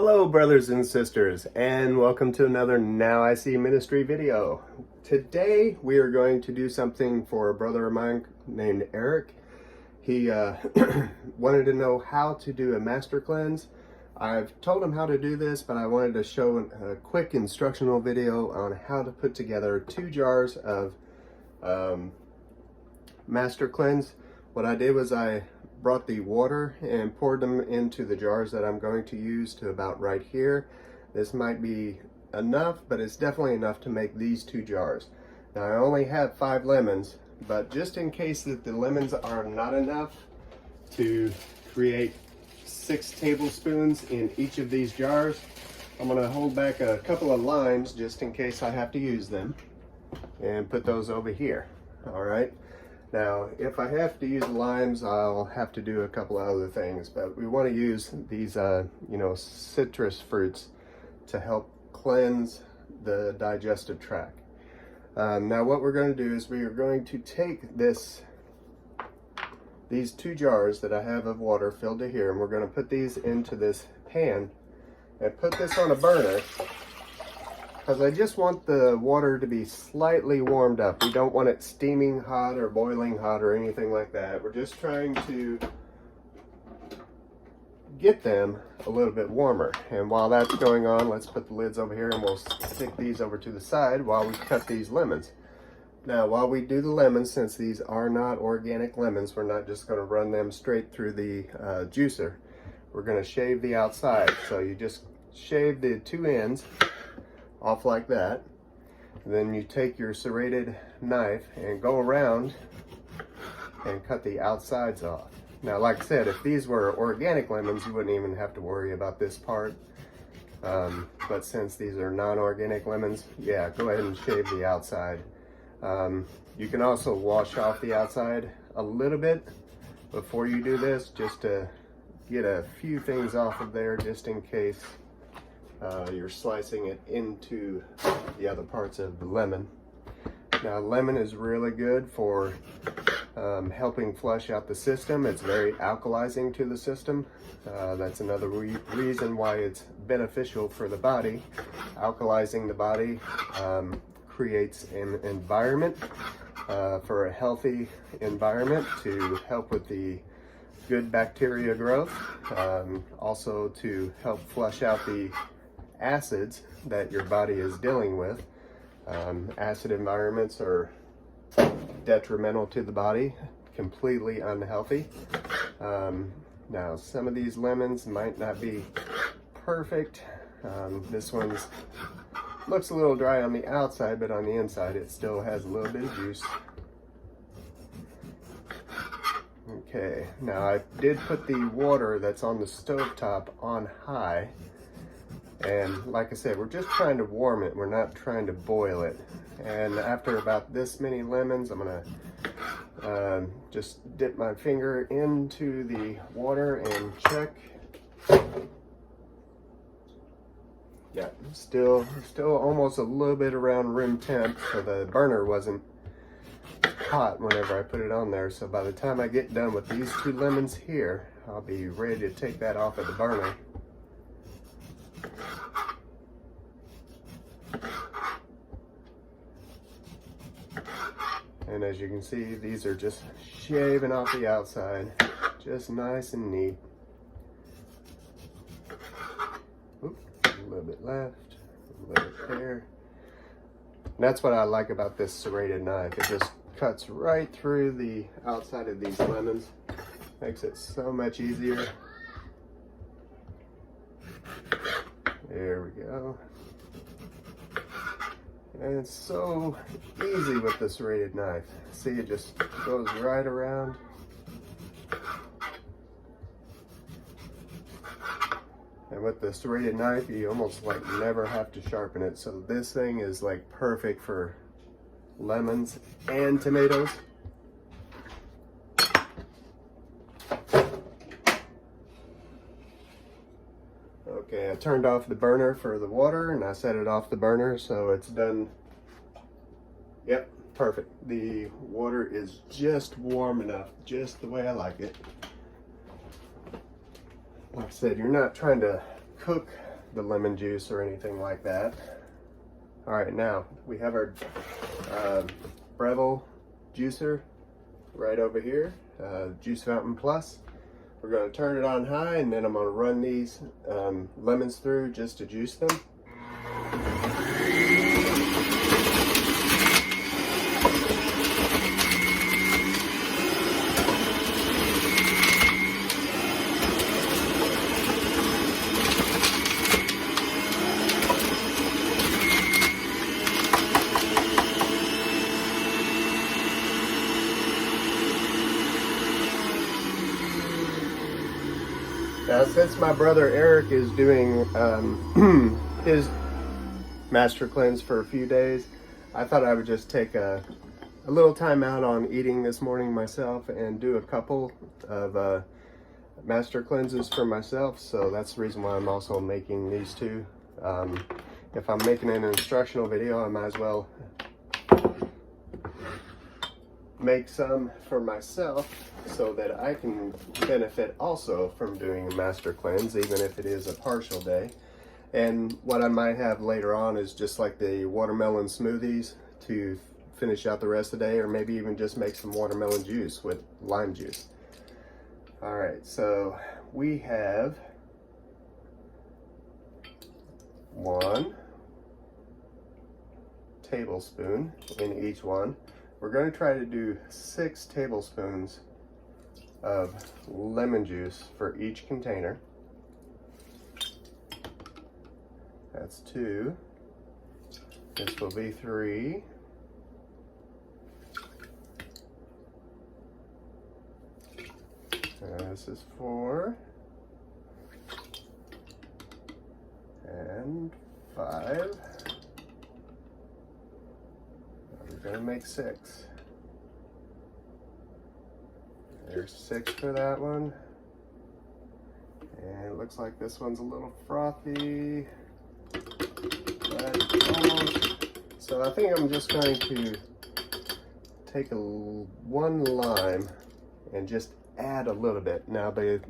Hello brothers and sisters, and welcome to another Now I See Ministry video. Today we are going to do something for a brother of mine named Eric. He wanted to know how to do a master cleanse. I've told him how to do this, but I wanted to show a quick instructional video on how to put together 2 jars of master cleanse. What I did was I brought the water and poured them into the jars that I'm going to use to about right here. This might be enough, but it's definitely enough to make these 2 jars. Now I only have 5 lemons, but just in case that the lemons are not enough to create 6 tablespoons in each of these jars, I'm going to hold back a couple of limes just in case I have to use them and put those over here. All right. Now, if I have to use limes, I'll have to do a couple of other things, but we want to use these, citrus fruits to help cleanse the digestive tract. Now, what we're going to do is we are going to take these 2 jars that I have of water filled to here, and we're going to put these into this pan and put this on a burner, because I just want the water to be slightly warmed up. We don't want it steaming hot or boiling hot or anything like that. We're just trying to get them a little bit warmer. And while that's going on, let's put the lids over here and we'll stick these over to the side while we cut these lemons. Now, while we do the lemons, since these are not organic lemons, we're not just going to run them straight through the juicer. We're going to shave the outside. So you just shave the 2 ends off like that. Then you take your serrated knife and go around and cut the outsides off. Now, like I said, if these were organic lemons, you wouldn't even have to worry about this part. But since these are non-organic lemons, yeah, go ahead and shave the outside. You can also wash off the outside a little bit before you do this, just to get a few things off of there, just in case you're slicing it into the other parts of the lemon. Now, lemon is really good for helping flush out the system. It's very alkalizing to the system. That's another reason why it's beneficial for the body. Alkalizing the body creates an environment for a healthy environment to help with the good bacteria growth, also to help flush out the acids that your body is dealing with. Acid environments are detrimental to the body, completely unhealthy. Now, some of these lemons might not be perfect. This one looks a little dry on the outside, but on the inside it still has a little bit of juice. Okay, now I did put the water that's on the stovetop on high. And like I said, we're just trying to warm it. We're not trying to boil it. And after about this many lemons, I'm gonna just dip my finger into the water and check. Yeah, still almost a little bit around room temp, so the burner wasn't hot whenever I put it on there. So by the time I get done with these 2 lemons here, I'll be ready to take that off of the burner. And as you can see, these are just shaving off the outside, just nice and neat. Oop, a little bit left, a little bit there. And that's what I like about this serrated knife. It just cuts right through the outside of these lemons. Makes it so much easier. There we go. And it's so easy with the serrated knife. See, it just goes right around. And with the serrated knife, you almost like never have to sharpen it. So this thing is like perfect for lemons and tomatoes. Okay, I turned off the burner for the water and I set it off the burner, so it's done. Yep, perfect. The water is just warm enough, just the way I like it. Like I said, you're not trying to cook the lemon juice or anything like that. All right, now we have our Breville juicer right over here, Juice Fountain Plus. We're going to turn it on high, and then I'm going to run these lemons through just to juice them. Now, since my brother Eric is doing his master cleanse for a few days, I thought I would just take a little time out on eating this morning myself and do a couple of master cleanses for myself. So that's the reason why I'm also making these two. If I'm making an instructional video, I might as well make some for myself so that I can benefit also from doing a master cleanse, even if it is a partial day. And what I might have later on is just like the watermelon smoothies to finish out the rest of the day, or maybe even just make some watermelon juice with lime juice. All right, so we have 1 tablespoon in each one. We're going to try to do 6 tablespoons of lemon juice for each container. That's 2. This will be 3. This is 4. And 5. We're gonna make 6. There's 6 for that one. And it looks like this one's a little frothy, but almost. So I think I'm just going to take one lime and just add a little bit. Now the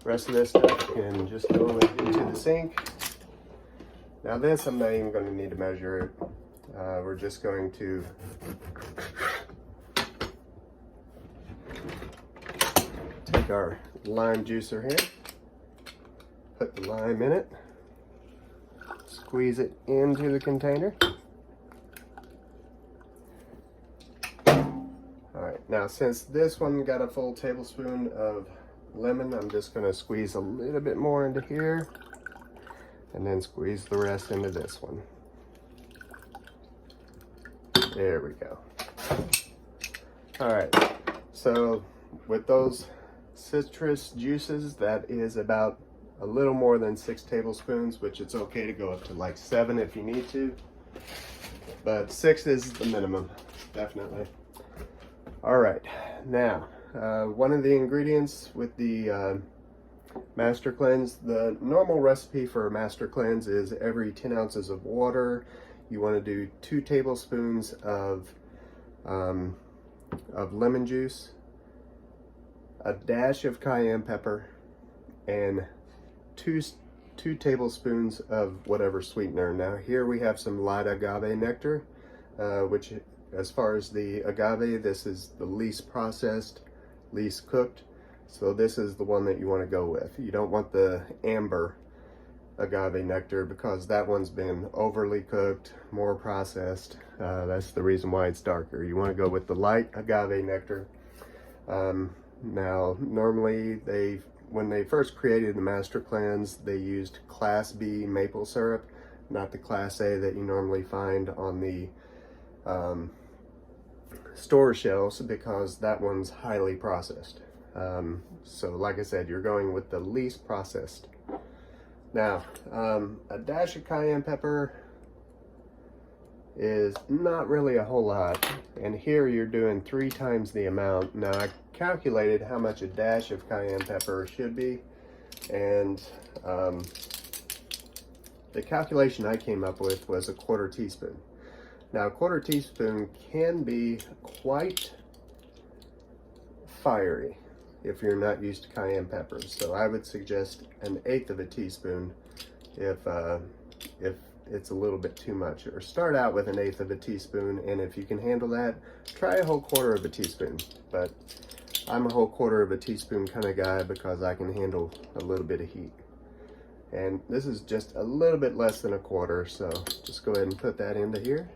rest of this stuff can just go into the sink. Now this, I'm not even going to need to measure it. We're just going to take our lime juicer here, put the lime in it, squeeze it into the container. Alright, now since this one got a full tablespoon of lemon, I'm just going to squeeze a little bit more into here, and then squeeze the rest into this one. There we go. All right, so with those citrus juices, that is about a little more than 6 tablespoons, which it's okay to go up to like 7 if you need to, but 6 is the minimum, definitely. All right, now one of the ingredients with the master cleanse, the normal recipe for a master cleanse is every 10 ounces of water, you want to do 2 tablespoons of lemon juice, a dash of cayenne pepper, and two tablespoons of whatever sweetener. Now here we have some light agave nectar, which as far as the agave, this is the least processed, least cooked. So this is the one that you want to go with. You don't want the amber agave nectar because that one's been overly cooked, more processed. That's the reason why it's darker. You want to go with the light agave nectar. Now, normally when they first created the master cleanse, they used Class B maple syrup, not the Class A that you normally find on the store shelves, because that one's highly processed. So like I said, you're going with the least processed. Now, a dash of cayenne pepper is not really a whole lot, and here you're doing 3 times the amount. Now I calculated how much a dash of cayenne pepper should be, and the calculation I came up with was a 1/4 teaspoon. Now a 1/4 teaspoon can be quite fiery if you're not used to cayenne peppers, so I would suggest 1/8 of a teaspoon if it's a little bit too much. Or start out with 1/8 of a teaspoon, and if you can handle that, try a whole 1/4 of a teaspoon. But I'm a whole 1/4 of a teaspoon kind of guy because I can handle a little bit of heat. And this is just a little bit less than 1/4, so just go ahead and put that into here.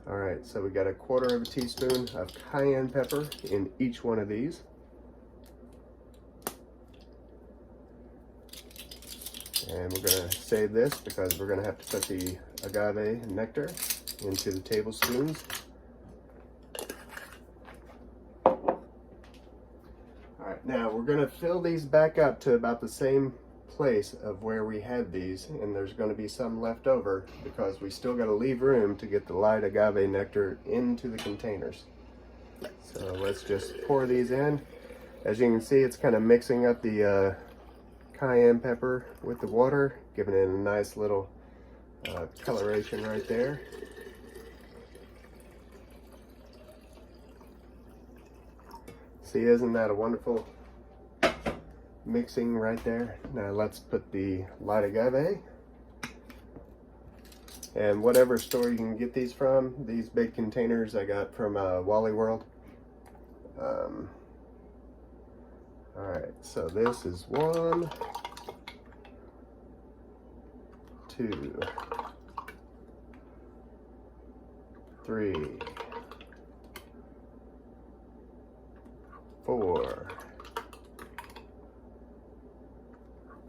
All right, so we got 1/4 of a teaspoon of cayenne pepper in each one of these. And we're gonna save this because we're gonna have to put the agave nectar into the tablespoons. All right, now we're gonna fill these back up to about the same place of where we had these, and there's going to be some left over because we still got to leave room to get the light agave nectar into the containers. So let's just pour these in. As you can see, it's kind of mixing up the cayenne pepper with the water, giving it a nice little coloration right there. See, isn't that a wonderful mixing right there? Now let's put the light agave, and whatever store you can get these from, these big containers I got from Wally World. All right, so this is 1, 2, 3, 4,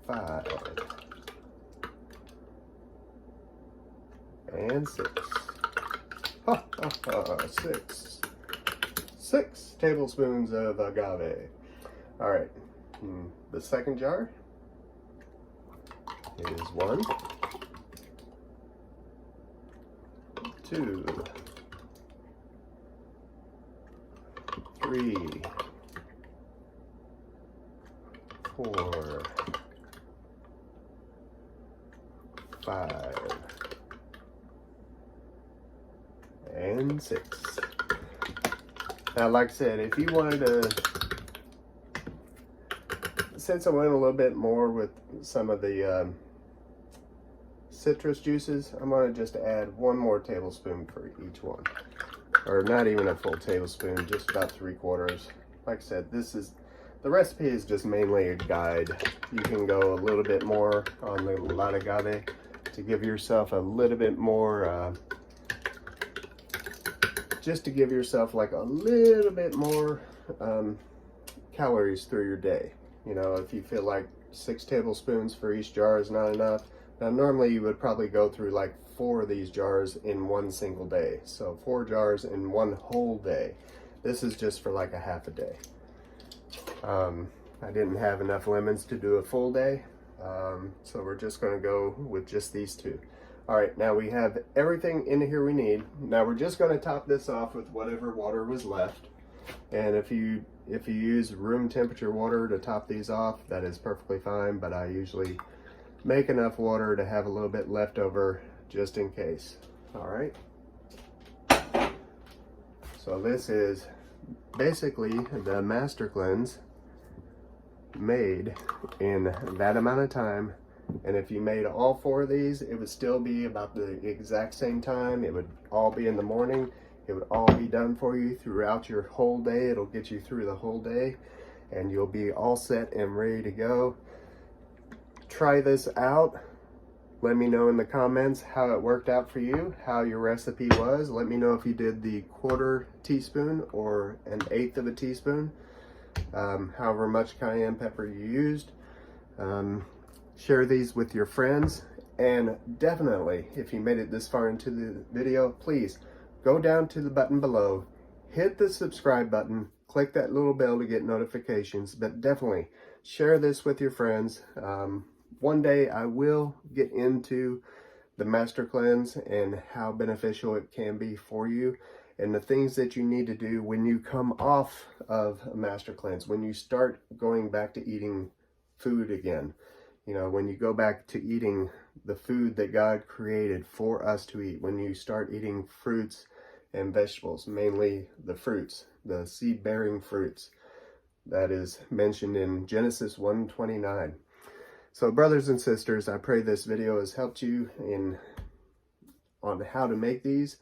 5, and 6. Ha, ha, ha, 6. 6 tablespoons of agave. All right, the second jar is 1, 2, 3, 4, 5, and 6. Now, like I said, if you wanted to, since I went a little bit more with some of the citrus juices, I'm going to just add 1 more tablespoon for each one. Or not even a full tablespoon, just about 3/4. Like I said, the recipe is just mainly a guide. You can go a little bit more on the light agave to give yourself a little bit more, just to give yourself like a little bit more calories through your day. You know, if you feel like 6 tablespoons for each jar is not enough. Now, normally you would probably go through like 4 of these jars in one single day. So 4 jars in one whole day. This is just for like a half a day. I didn't have enough lemons to do a full day. So we're just going to go with just these 2. All right, now we have everything in here we need. Now we're just going to top this off with whatever water was left. And if you use room temperature water to top these off, that is perfectly fine, but I usually make enough water to have a little bit left over just in case. All right. So this is basically the Master Cleanse made in that amount of time. And if you made all 4 of these, it would still be about the exact same time. It would all be in the morning. It would all be done for you throughout your whole day. It'll get you through the whole day, and you'll be all set and ready to go. Try this out. Let me know in the comments how it worked out for you, how your recipe was. Let me know if you did the 1/4 teaspoon or 1/8 of a teaspoon, however much cayenne pepper you used. Share these with your friends, and definitely, if you made it this far into the video, please go down to the button below, hit the subscribe button, click that little bell to get notifications, but definitely share this with your friends. One day I will get into the Master Cleanse and how beneficial it can be for you, and the things that you need to do when you come off of a Master Cleanse, when you start going back to eating food again. You know, when you go back to eating the food that God created for us to eat, when you start eating fruits and vegetables, mainly the fruits, the seed-bearing fruits that is mentioned in Genesis 1:29. So brothers and sisters, I pray this video has helped you on how to make these,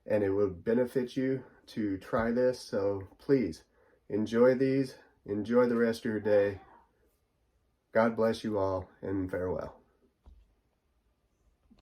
and it will benefit you to try this. So please enjoy these, enjoy the rest of your day. God bless you all, and farewell.